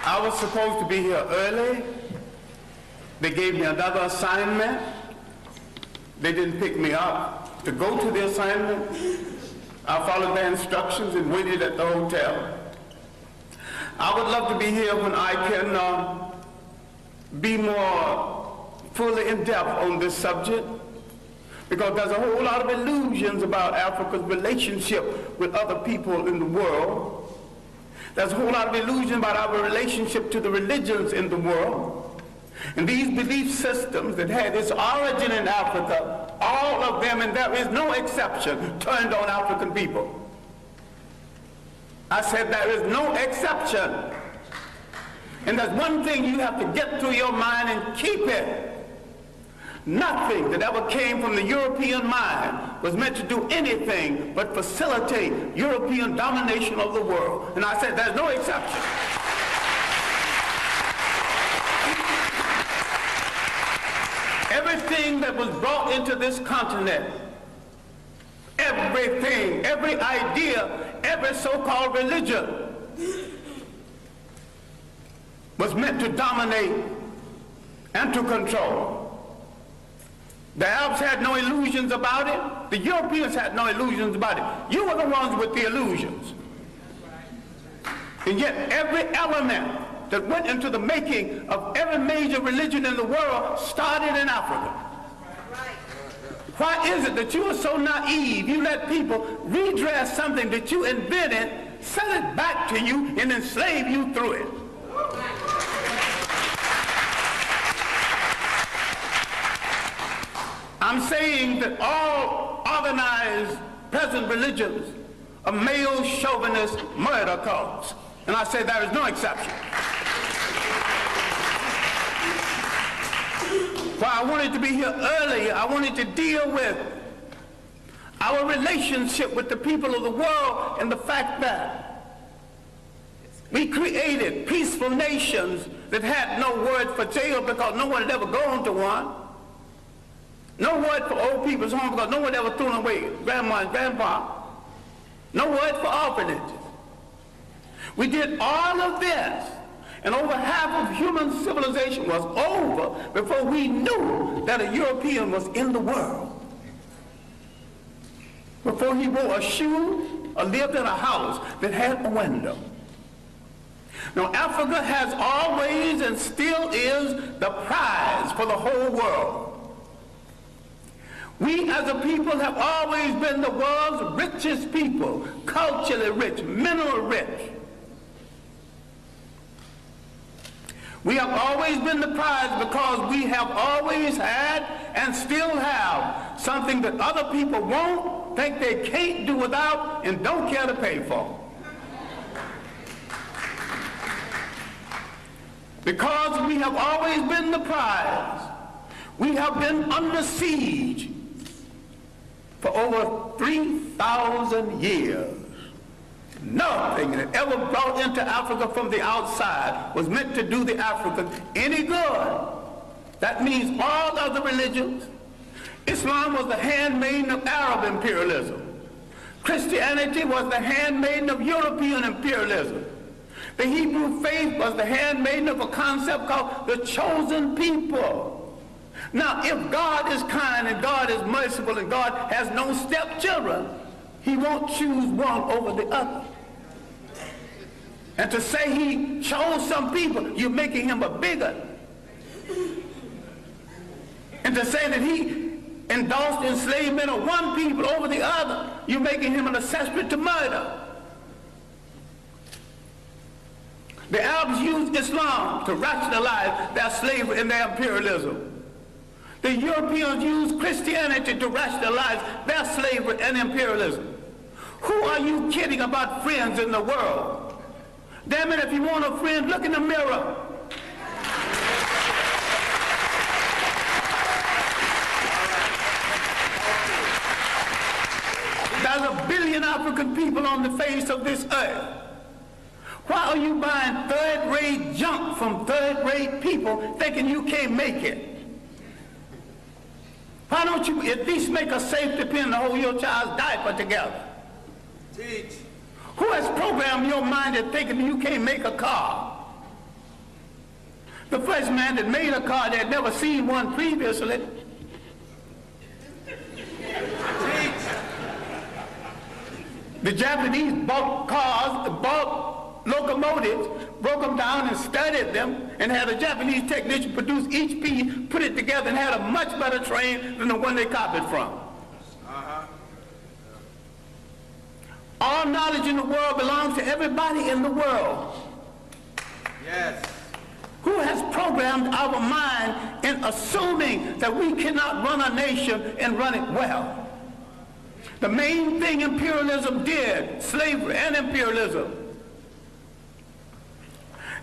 I was supposed to be here early. They gave me another assignment. They didn't pick me up to go to the assignment. I followed their instructions and waited at the hotel. I would love to be here when I can be more fully in depth on this subject, because there's a whole lot of illusions about Africa's relationship with other people in the world. There's a whole lot of illusion about our relationship to the religions in the world. And these belief systems that had its origin in Africa, all of them, and there is no exception, turned on African people. I said there is no exception. And there's one thing you have to get through your mind and keep it. Nothing that ever came from the European mind was meant to do anything but facilitate European domination of the world. And I said there's no exception. Everything that was brought into this continent, everything, every idea, every so-called religion was meant to dominate and to control. The Arabs had no illusions about it. The Europeans had no illusions about it. You were the ones with the illusions. And yet every element that went into the making of every major religion in the world started in Africa. Why is it that you are so naive? You let people redress something that you invented, sell it back to you, and enslave you through it. I'm saying that all organized present religions are male chauvinist murder cults. And I say there is no exception. Why I wanted to be here earlier, I wanted to deal with our relationship with the people of the world and the fact that we created peaceful nations that had no word for jail because no one had ever gone to one. No word for old people's home because no one ever threw them away, grandma and grandpa. No word for orphanages. We did all of this, and over half of human civilization was over before we knew that a European was in the world. Before he wore a shoe or lived in a house that had a window. Now, Africa has always and still is the prize for the whole world. We as a people have always been the world's richest people, culturally rich, mineral rich. We have always been the prize because we have always had and still have something that other people won't, think they can't do without, and don't care to pay for. Because we have always been the prize, we have been under siege for over 3,000 years. Nothing that ever brought into Africa from the outside was meant to do the Africans any good. That means all other religions. Islam was the handmaiden of Arab imperialism. Christianity was the handmaiden of European imperialism. The Hebrew faith was the handmaiden of a concept called the chosen people. Now, if God is kind and God is merciful and God has no stepchildren, he won't choose one over the other. And to say he chose some people, you're making him a bigot. And to say that he endorsed enslavement of one people over the other, you're making him an accessory to murder. The Arabs used Islam to rationalize their slavery and their imperialism. The Europeans used Christianity to rationalize their slavery and imperialism. Who are you kidding about friends in the world? Damn it, if you want a friend, look in the mirror. There's 1 billion African people on the face of this earth. Why are you buying third-rate junk from third-rate people thinking you can't make it? Why don't you at least make a safety pin to hold your child's diaper together? Teach. Who has programmed your mind at thinking you can't make a car? The first man that made a car, they had never seen one previously. The Japanese bought cars, bought locomotives, broke them down and studied them, and had a Japanese technician produce each piece, put it together, and had a much better train than the one they copied from. All knowledge in the world belongs to everybody in the world. Yes. Who has programmed our mind in assuming that we cannot run a nation and run it well? The main thing imperialism did, slavery and imperialism,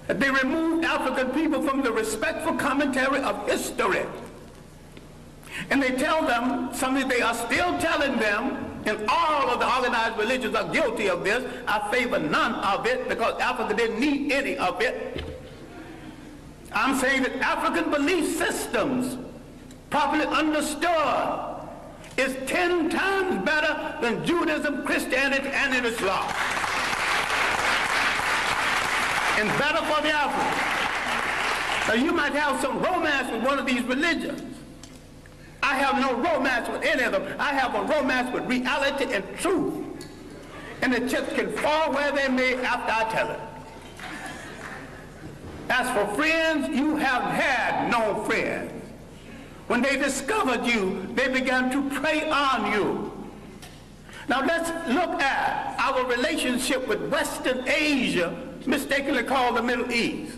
that they removed African people from the respectful commentary of history. And they tell them something they are still telling them, and all of the organized religions are guilty of this. I favor none of it because Africa didn't need any of it. I'm saying that African belief systems, properly understood, is 10 times better than Judaism, Christianity, and Islam. And better for the Africans. So you might have some romance with one of these religions. I have no romance with any of them. I have a romance with reality and truth. And the chips can fall where they may after I tell it. As for friends, you have had no friends. When they discovered you, they began to prey on you. Now let's look at our relationship with Western Asia, mistakenly called the Middle East.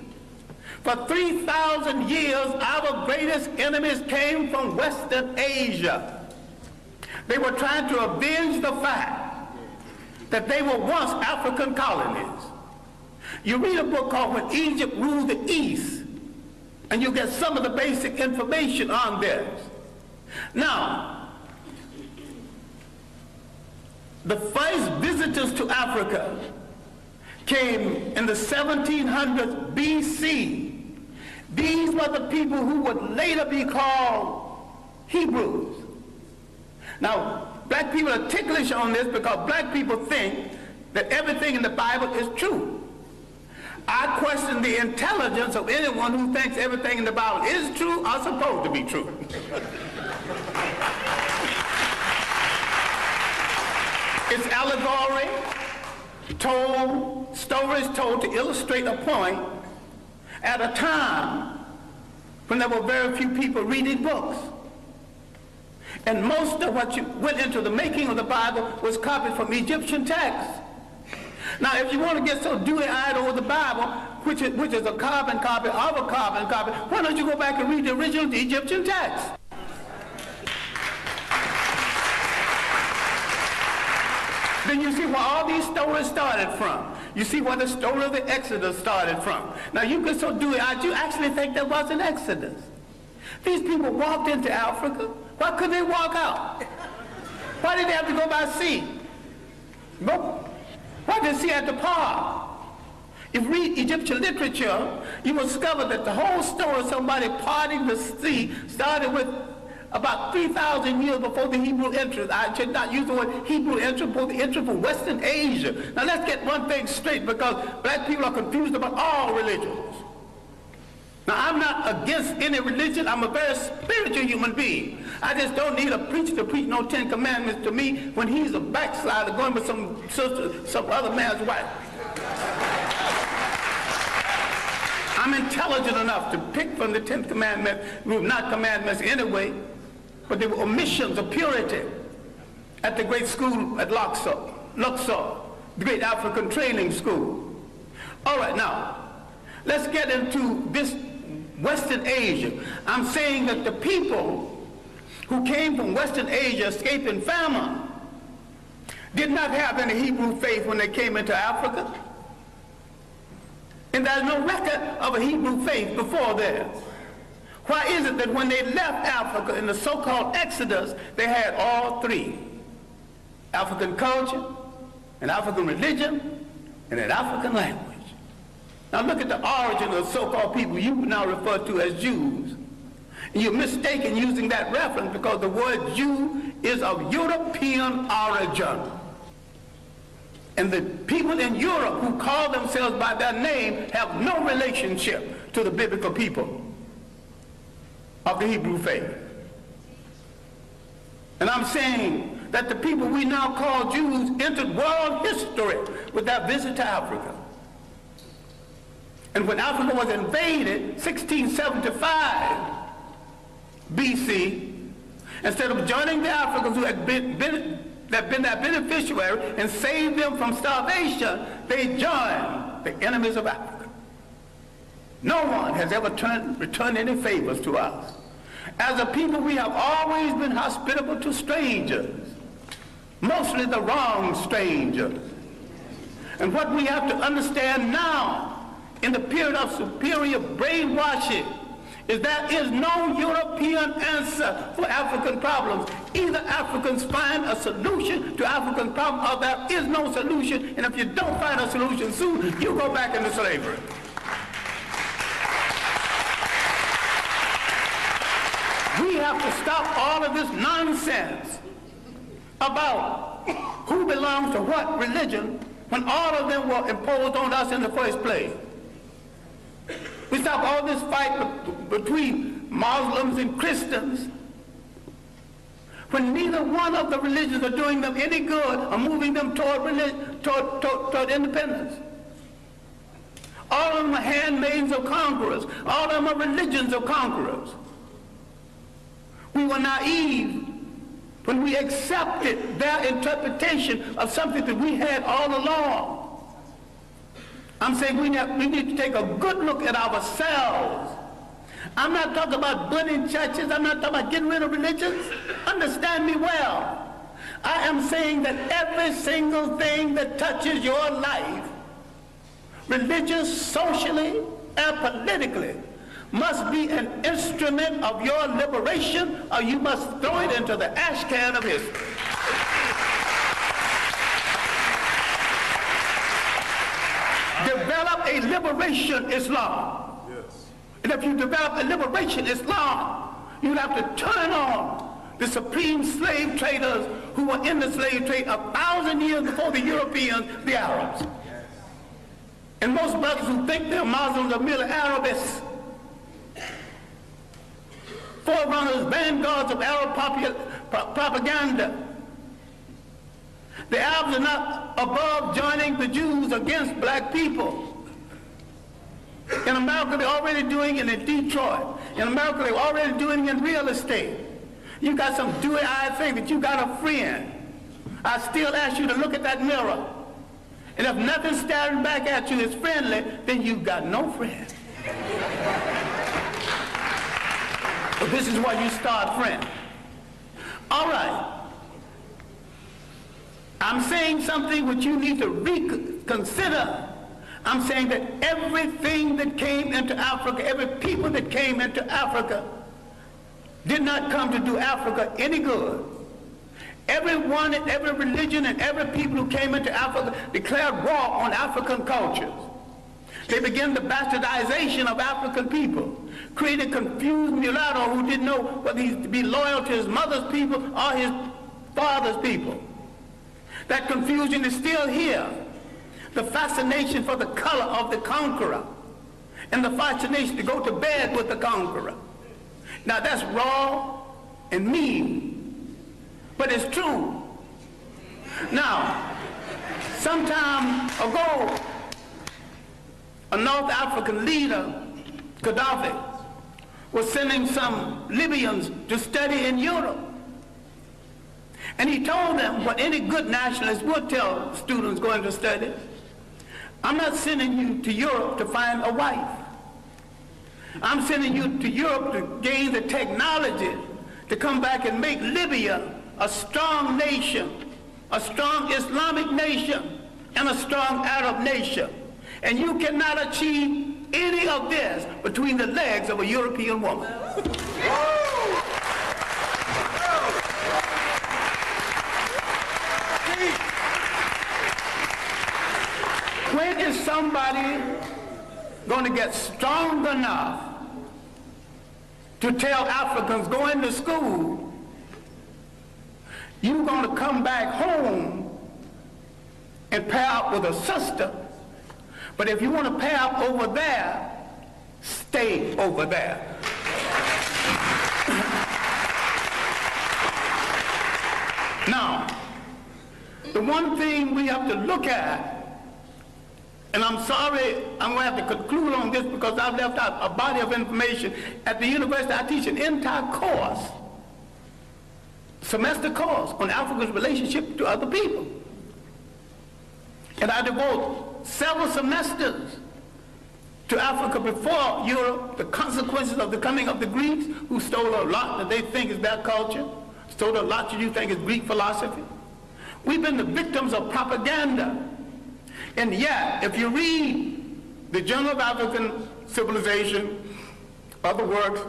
For 3,000 years, our greatest enemies came from Western Asia. They were trying to avenge the fact that they were once African colonies. You read a book called When Egypt Ruled the East, and you get some of the basic information on this. Now, the first visitors to Africa came in the 1700s BC. These were the people who would later be called Hebrews. Now, black people are ticklish on this because black people think that everything in the Bible is true. I question the intelligence of anyone who thinks everything in the Bible is true or supposed to be true. It's allegory, stories told to illustrate a point at a time when there were very few people reading books. And most of what went into the making of the Bible was copied from Egyptian texts. Now, if you want to get so dewy-eyed over the Bible, which is a carbon copy of a carbon copy, why don't you go back and read the original Egyptian text? Then you see where all these stories started from. You see where the story of the Exodus started from. Now, you get so dewy-eyed, you actually think there was an Exodus. These people walked into Africa. Why couldn't they walk out? Why did they have to go by sea? Nope. Why did the sea have to part? If you read Egyptian literature, you will discover that the whole story of somebody parting the sea started with about 3,000 years before the Hebrew entrance. I should not use the word Hebrew entrance, but the entrance from Western Asia. Now let's get one thing straight, because black people are confused about all religions. Now I'm not against any religion. I'm a very spiritual human being. I just don't need a preacher to preach no 10 commandments to me when he's a backslider going with some sister, some other man's wife. I'm intelligent enough to pick from the 10th commandment, not commandments anyway, but they were omissions of purity at the great school at Luxor, the great African training school. All right, now, let's get into this Western Asia. I'm saying that the people who came from Western Asia escaping famine did not have any Hebrew faith when they came into Africa. And there's no record of a Hebrew faith before there. Why is it that when they left Africa in the so-called Exodus, they had all three? African culture, an African religion, and an African language. Now look at the origin of the so-called people you now refer to as Jews. And you're mistaken using that reference because the word Jew is of European origin. And the people in Europe who call themselves by their name have no relationship to the biblical people of the Hebrew faith. And I'm saying that the people we now call Jews entered world history with their visit to Africa. And when Africa was invaded, 1675 BC, instead of joining the Africans who had been their beneficiary and saved them from starvation, they joined the enemies of Africa. No one has ever returned any favors to us. As a people, we have always been hospitable to strangers, mostly the wrong strangers. And what we have to understand now, in the period of superior brainwashing, is there is no European answer for African problems. Either Africans find a solution to African problems, or there is no solution, and if you don't find a solution soon, you go back into slavery. We have to stop all of this nonsense about who belongs to what religion when all of them were imposed on us in the first place. We stop all this fight between Muslims and Christians when neither one of the religions are doing them any good or moving them toward independence. All of them are handmaids of conquerors. All of them are religions of conquerors. We were naive when we accepted their interpretation of something that we had all along. I'm saying we need to take a good look at ourselves. I'm not talking about burning churches. I'm not talking about getting rid of religions. Understand me well. I am saying that every single thing that touches your life, religious, socially, and politically, must be an instrument of your liberation, or you must throw it into the ash can of history. Develop a liberation Islam. Yes. And if you develop a liberation Islam, you'd have to turn on the supreme slave traders who were in the slave trade 1,000 years before the Europeans, the Arabs. Yes. And most brothers who think they're Muslims are merely Arabists. Forerunners, vanguards of Arab propaganda. The Arabs are not above joining the Jews against black people. In America, they're already doing it in Detroit. In America, they're already doing it in real estate. You got some dewy-eyed thing that you got a friend. I still ask you to look at that mirror. And if nothing staring back at you is friendly, then you've got no friend. But this is where you start friend. All right. I'm saying something which you need to reconsider. I'm saying that everything that came into Africa, every people that came into Africa, did not come to do Africa any good. Everyone and every religion and every people who came into Africa declared war on African cultures. They began the bastardization of African people, created confused mulatto who didn't know whether he's to be loyal to his mother's people or his father's people. That confusion is still here. The fascination for the color of the conqueror and the fascination to go to bed with the conqueror. Now that's raw and mean, but it's true. Now, some time ago, a North African leader, Gaddafi, was sending some Libyans to study in Europe. And he told them what any good nationalist would tell students going to study: I'm not sending you to Europe to find a wife. I'm sending you to Europe to gain the technology to come back and make Libya a strong nation, a strong Islamic nation, and a strong Arab nation. And you cannot achieve any of this between the legs of a European woman. When is somebody going to get strong enough to tell Africans going to school, you're going to come back home and pair up with a sister. But if you want to pair up over there, stay over there. Now, the one thing we have to look at, and I'm sorry, I'm going to have to conclude on this because I've left out a body of information. At the university, I teach an entire course, semester course, on Africa's relationship to other people. And I devote several semesters to Africa before Europe, the consequences of the coming of the Greeks, who stole a lot that they think is their culture, stole a lot that you think is Greek philosophy. We've been the victims of propaganda. And yet, if you read the Journal of African Civilization, other works,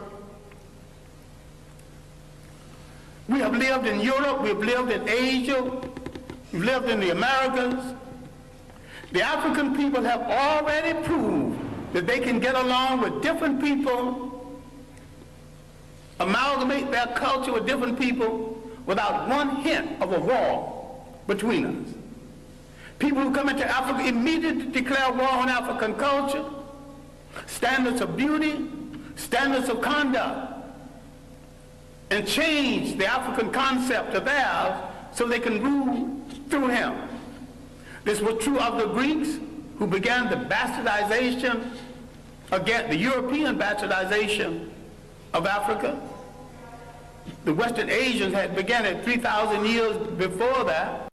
we have lived in Europe, we've lived in Asia, we've lived in the Americas. The African people have already proved that they can get along with different people, amalgamate their culture with different people without one hint of a war between us. People who come into Africa immediately declare war on African culture, standards of beauty, standards of conduct, and change the African concept of theirs so they can rule through him. This was true of the Greeks, who began the bastardization, again, the European bastardization of Africa. The Western Asians had begun it 3,000 years before that.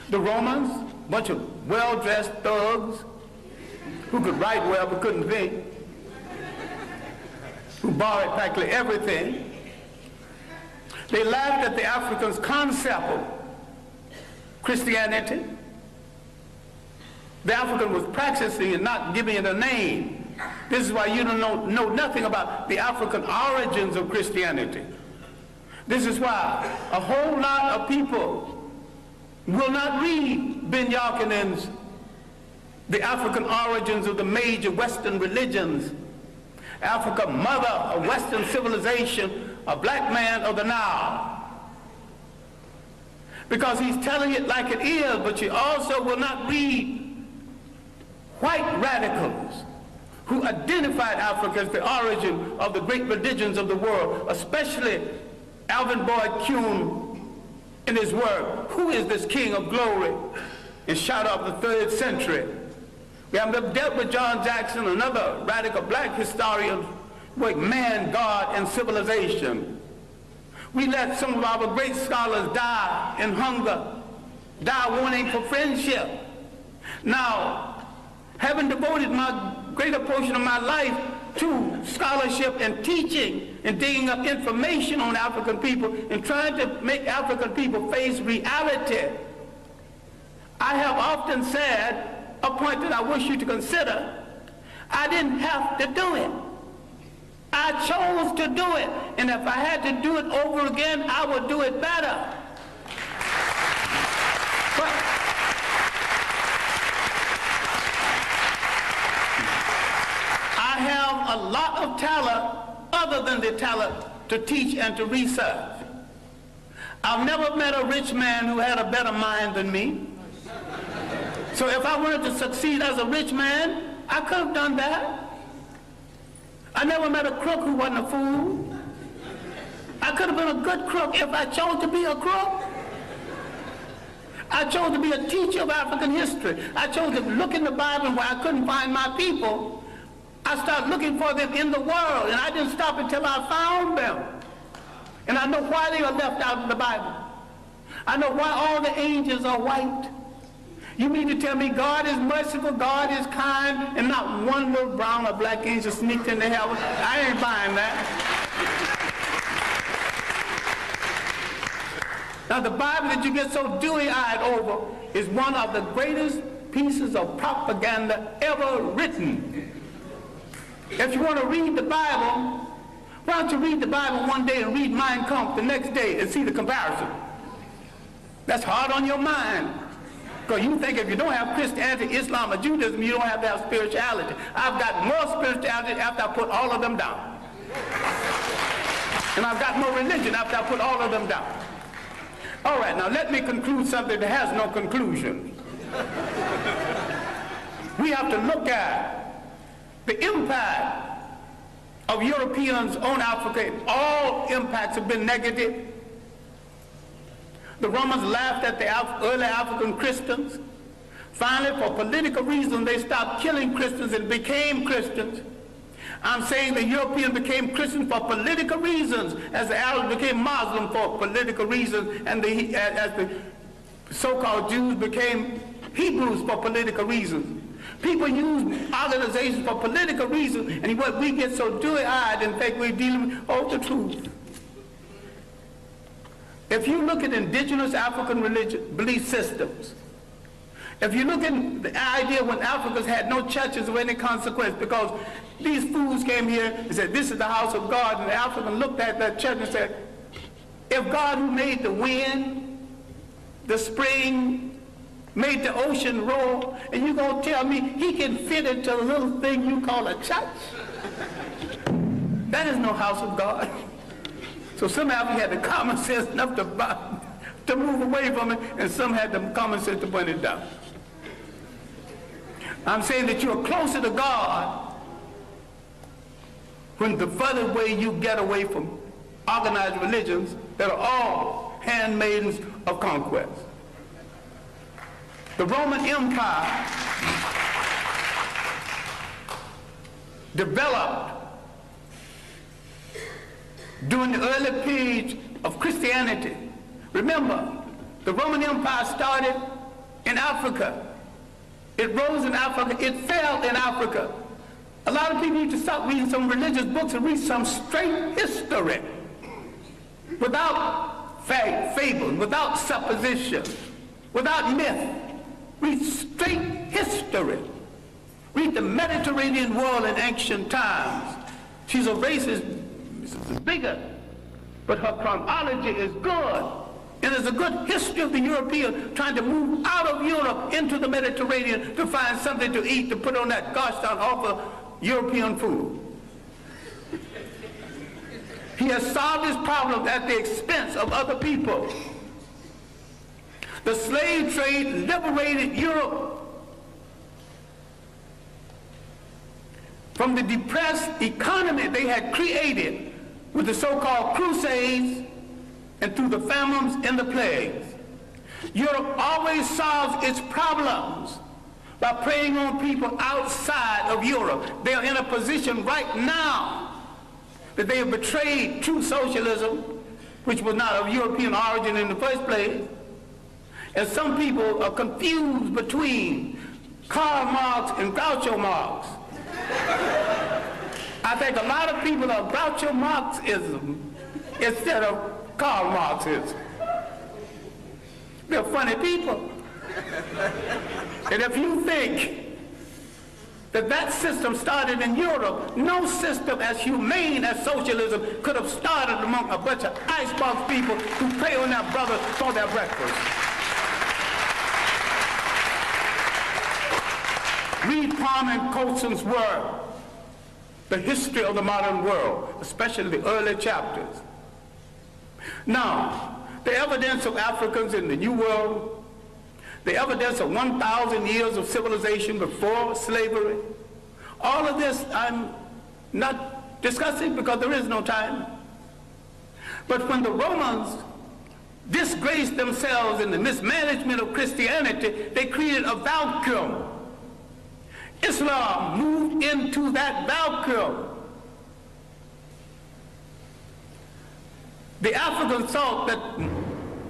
The Romans, a bunch of well-dressed thugs who could write well but couldn't think, who borrowed practically everything. They laughed at the Africans' concept of Christianity. The African was practicing and not giving it a name. This is why you don't know nothing about the African origins of Christianity. This is why a whole lot of people will not read Ben Yakinen's The African Origins of the Major Western Religions, Africa, Mother of Western Civilization, a Black Man of the Nile. Because he's telling it like it is, but you also will not read white radicals who identified Africa as the origin of the great religions of the world, especially Alvin Boyd Kuhn in his work, Who is This King of Glory? In Shadow of the 3rd Century. We have dealt with John Jackson, another radical black historian, with Man, God, and Civilization. We let some of our great scholars die in hunger, die wanting for friendship. Now, having devoted my greater portion of my life to scholarship and teaching and digging up information on African people and trying to make African people face reality, I have often said, a point that I wish you to consider, I didn't have to do it. I chose to do it, and if I had to do it over again, I would do it better. But I have a lot of talent other than the talent to teach and to research. I've never met a rich man who had a better mind than me. So if I wanted to succeed as a rich man, I could have done that. I never met a crook who wasn't a fool. I could have been a good crook if I chose to be a crook. I chose to be a teacher of African history. I chose to look in the Bible where I couldn't find my people. I started looking for them in the world, and I didn't stop until I found them. And I know why they are left out of the Bible. I know why all the angels are white. You mean to tell me God is merciful, God is kind, and not one little brown or black angel sneaked into heaven? I ain't buying that. Now the Bible that you get so dewy-eyed over is one of the greatest pieces of propaganda ever written. If you want to read the Bible, why don't you read the Bible one day and read Mein Kampf the next day and see the comparison? That's hard on your mind. Because you think if you don't have Christianity, Islam, or Judaism, you don't have to have spirituality. I've got more spirituality after I put all of them down. And I've got more religion after I put all of them down. All right, now let me conclude something that has no conclusion. We have to look at the impact of Europeans on Africa. All impacts have been negative. The Romans laughed at the early African Christians. Finally, for political reasons, they stopped killing Christians and became Christians. I'm saying the Europeans became Christians for political reasons, as the Arabs became Muslim for political reasons, and as the so-called Jews became Hebrews for political reasons. People use organizations for political reasons, and what we get so dewy-eyed and think we're dealing with the truth. If you look at indigenous African belief systems, if you look at the idea when Africans had no churches of any consequence because these fools came here and said, this is the house of God, and the African looked at that church and said, if God who made the wind, the spring, made the ocean roar, and you're going to tell me he can fit into a little thing you call a church? That is no house of God. So some Africans had the common sense enough to move away from it, and some had the common sense to burn it down. I'm saying that you're closer to God when the further way you get away from organized religions that are all handmaidens of conquest. The Roman Empire developed during the early period of Christianity. Remember, the Roman Empire started in Africa. It rose in Africa. It fell in Africa. A lot of people need to stop reading some religious books and read some straight history without fable, without supposition, without myth. Read straight history. Read the Mediterranean world in ancient times. She's a racist, bigger, but her chronology is good. And there's a good history of the European trying to move out of Europe into the Mediterranean to find something to eat, to put on that gosh darn awful European food. He has solved his problem at the expense of other people. The slave trade liberated Europe from the depressed economy they had created with the so-called Crusades and through the famines and the plagues. Europe always solves its problems by preying on people outside of Europe. They are in a position right now that they have betrayed true socialism, which was not of European origin in the first place. And some people are confused between Karl Marx and Groucho Marx. I think a lot of people are Groucho Marxism instead of Karl Marxism. They're funny people. And if you think that that system started in Europe, no system as humane as socialism could have started among a bunch of icebox people who prey on their brothers for their breakfast. Read Kwame Colson's work, The History of the Modern World, especially the early chapters. Now, the evidence of Africans in the New World, the evidence of 1,000 years of civilization before slavery, all of this I'm not discussing because there is no time. But when the Romans disgraced themselves in the mismanagement of Christianity, they created a vacuum. Islam moved into that vacuum. The Africans thought that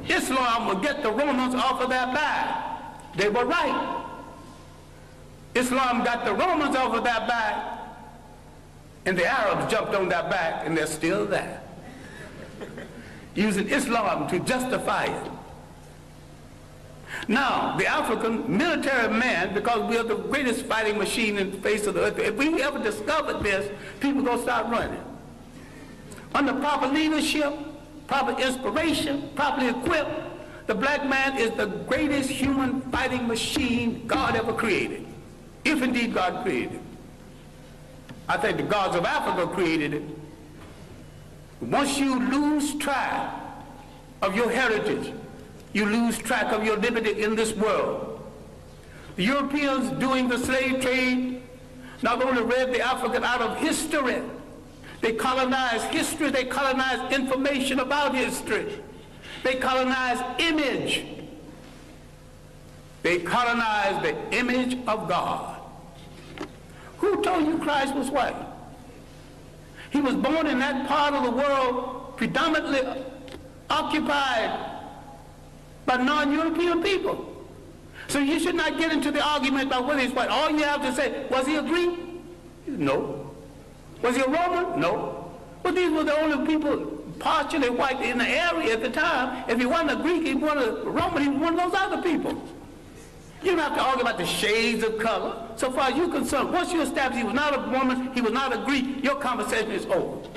Islam would get the Romans off of their back. They were right. Islam got the Romans off of their back, and the Arabs jumped on their back, and they're still there, using Islam to justify it. Now, the African military man, because we are the greatest fighting machine in the face of the earth, if we ever discovered this, people are going to start running. Under proper leadership, proper inspiration, properly equipped, the black man is the greatest human fighting machine God ever created, if indeed God created it. I think the gods of Africa created it. Once you lose track of your heritage, you lose track of your liberty in this world. The Europeans doing the slave trade not only read the African out of history, they colonized history, they colonized information about history. They colonized image. They colonized the image of God. Who told you Christ was white? He was born in that part of the world predominantly occupied by non-European people. So you should not get into the argument about whether he's white. All you have to say, was he a Greek? No. Was he a Roman? No. But these were the only people partially white in the area at the time. If he wasn't a Greek, he wasn't a Roman, he was one of those other people. You don't have to argue about the shades of color. So far as you're concerned, once you establish he was not a woman, he was not a Greek, your conversation is over.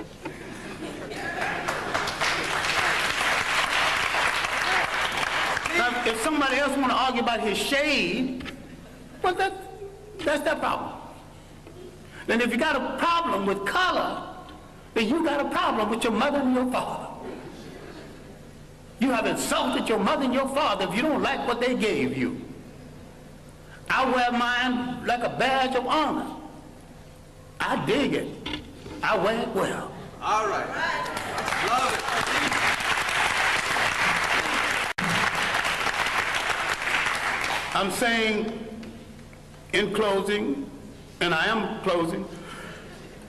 Now, if somebody else want to argue about his shade, well, that's their problem. Then if you got a problem with color, then you got a problem with your mother and your father. You have insulted your mother and your father if you don't like what they gave you. I wear mine like a badge of honor. I dig it. I wear it well. All right. Love it. I'm saying in closing, and I am closing,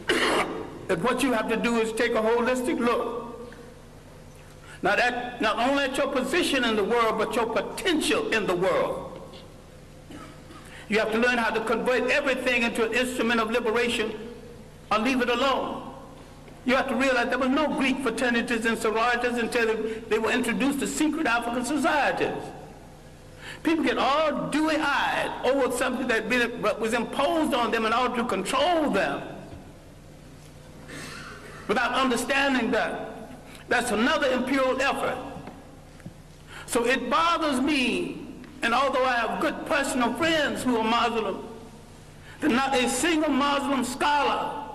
that what you have to do is take a holistic look. Not only at your position in the world, but your potential in the world. You have to learn how to convert everything into an instrument of liberation or leave it alone. You have to realize there was no Greek fraternities and sororities until they were introduced to secret African societies. People get all dewy-eyed over something that was imposed on them in order to control them without understanding that. That's another imperial effort. So it bothers me, and although I have good personal friends who are Muslim, that not a single Muslim scholar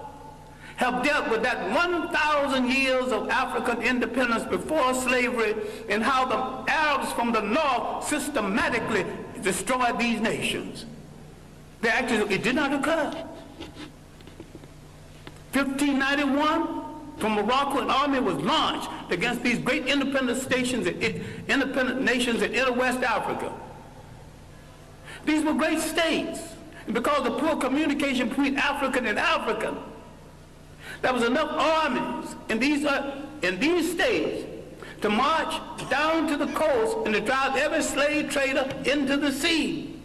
have dealt with that 1,000 years of African independence before slavery and how the Arabs from the north systematically destroyed these nations. It did not occur. 1591, from Morocco, an army was launched against these great independent nations in inner West Africa. These were great states. And because of poor communication between African and African, there was enough armies in these states to march down to the coast and to drive every slave trader into the sea.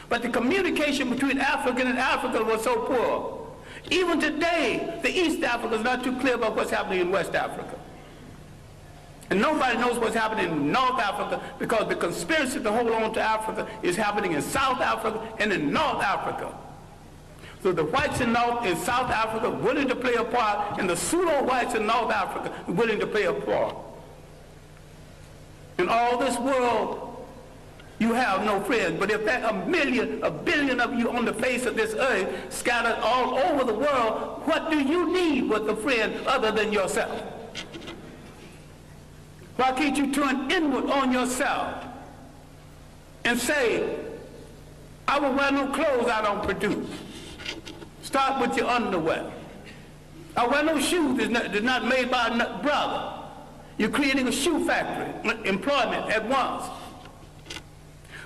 But the communication between African and African was so poor. Even today, the East Africa is not too clear about what's happening in West Africa. And nobody knows what's happening in North Africa because the conspiracy to hold on to Africa is happening in South Africa and in North Africa. So the whites in South Africa willing to play a part, and the pseudo-whites in North Africa willing to play a part. In all this world, you have no friends. But if there are a billion of you on the face of this earth scattered all over the world, what do you need with a friend other than yourself? Why can't you turn inward on yourself and say, I will wear no clothes I don't produce. Start with your underwear. I wear no shoes that's not made by a brother. You're creating a shoe factory, employment at once.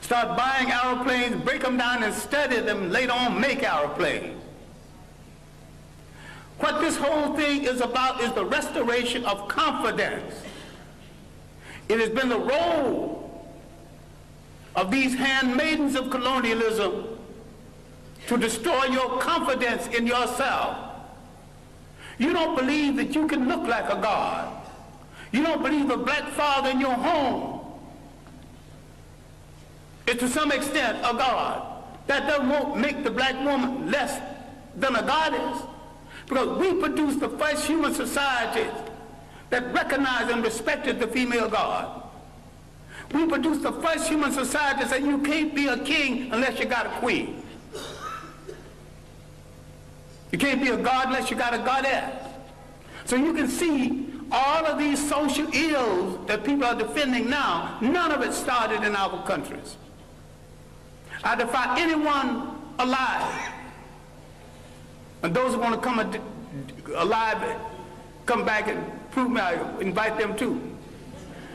Start buying airplanes, break them down and study them, later on make airplanes. What this whole thing is about is the restoration of confidence. It has been the role of these handmaidens of colonialism to destroy your confidence in yourself. You don't believe that you can look like a god. You don't believe a black father in your home is to some extent a god. That doesn't make the black woman less than a goddess. Because we produced the first human societies that recognized and respected the female god. We produced the first human society that said you can't be a king unless you got a queen. You can't be a god unless you got a goddess. So you can see All of these social ills that people are defending now, none of it started in our countries. I defy anyone alive, and those who want to come alive, come back and prove me, I invite them too,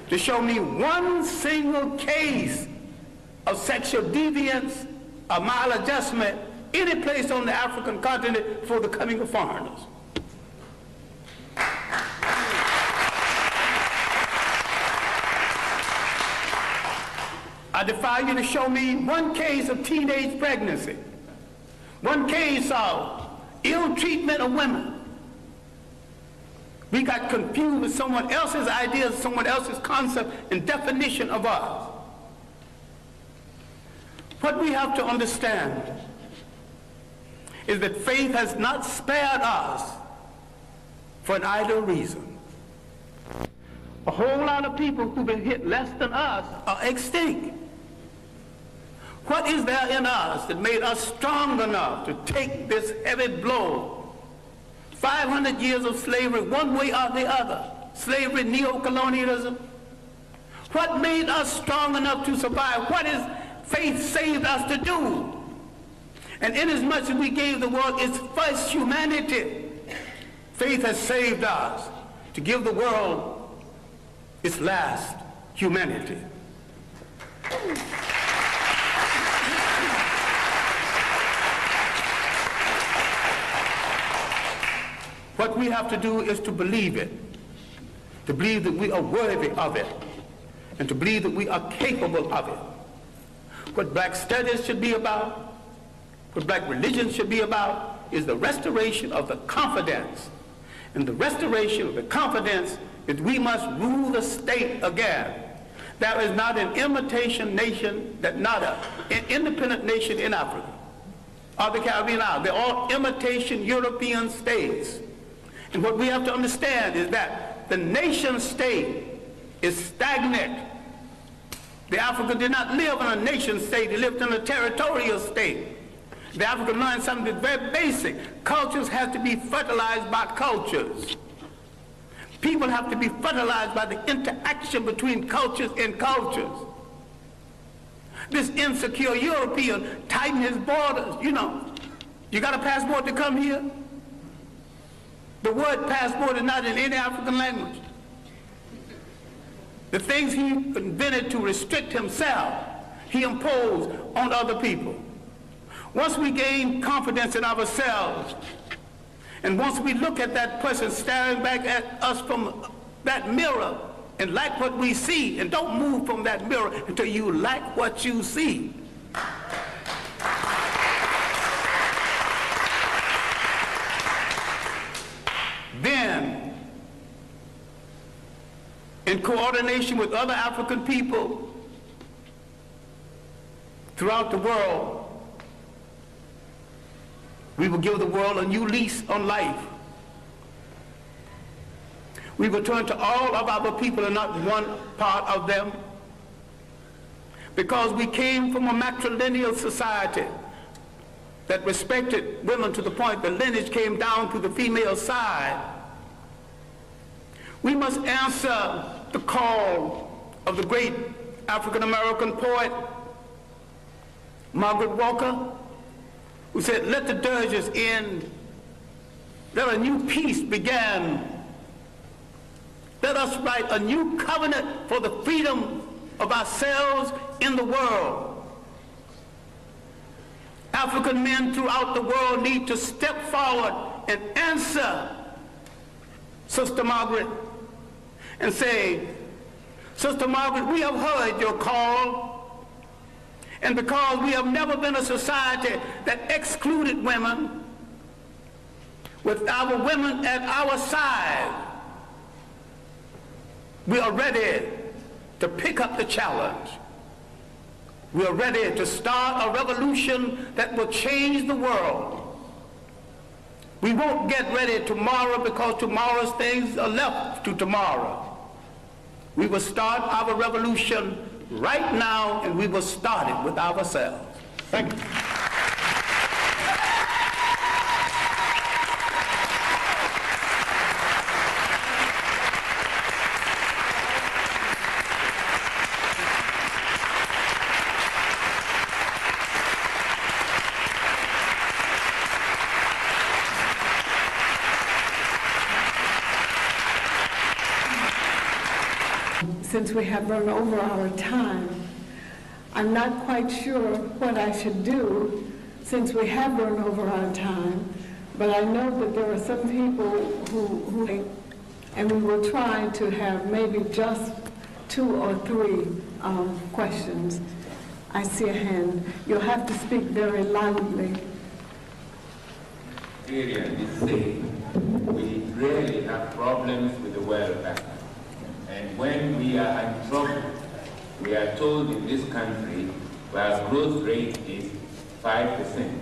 to show me one single case of sexual deviance or maladjustment any place on the African continent before the coming of foreigners. I defy you to show me one case of teenage pregnancy, one case of ill treatment of women. We got confused with someone else's ideas, someone else's concept and definition of us. What we have to understand is that faith has not spared us for an idle reason. A whole lot of people who've been hit less than us are extinct. What is there in us that made us strong enough to take this heavy blow? 500 years of slavery, one way or the other. Slavery, neo-colonialism. What made us strong enough to survive? What is faith saved us to do? And inasmuch as we gave the world its first humanity, faith has saved us to give the world its last humanity. What we have to do is to believe it, to believe that we are worthy of it, and to believe that we are capable of it. What black studies should be about, what black religion should be about, is the restoration of the confidence. And the restoration of the confidence is we must rule the state again. There is not an imitation nation, not an independent nation in Africa or the Caribbean Islands. They're all imitation European states. And what we have to understand is that the nation state is stagnant. The African did not live in a nation state, he lived in a territorial state. The African learned something that's very basic. Cultures have to be fertilized by cultures. People have to be fertilized by the interaction between cultures and cultures. This insecure European tightened his borders. You know, you got a passport to come here? The word passport is not in any African language. The things he invented to restrict himself, he imposed on other people. Once we gain confidence in ourselves, and once we look at that person staring back at us from that mirror and like what we see, and don't move from that mirror until you like what you see. Then, in coordination with other African people throughout the world, we will give the world a new lease on life. We will turn to all of our people and not one part of them, because we came from a matrilineal society that respected women to the point the lineage came down to the female side. We must answer the call of the great African-American poet, Margaret Walker, who said, "Let the dirges end, let a new peace begin. Let us write a new covenant for the freedom of ourselves in the world." African men throughout the world need to step forward and answer Sister Margaret and say, "Sister Margaret, we have heard your call, and because we have never been a society that excluded women, with our women at our side, we are ready to pick up the challenge. We are ready to start a revolution that will change the world. We won't get ready tomorrow because tomorrow's things are left to tomorrow. We will start our revolution right now, and we will start it with ourselves." Thank you. since we have run over our time. I'm not quite sure what I should do since we have run over our time, but I know that there are some people who and we will try to have maybe just 2 or 3 questions. I see a hand. You'll have to speak very loudly. Syria is saying we really have problems with the World Bank. And when we are in trouble, we are told in this country where growth rate is 5%.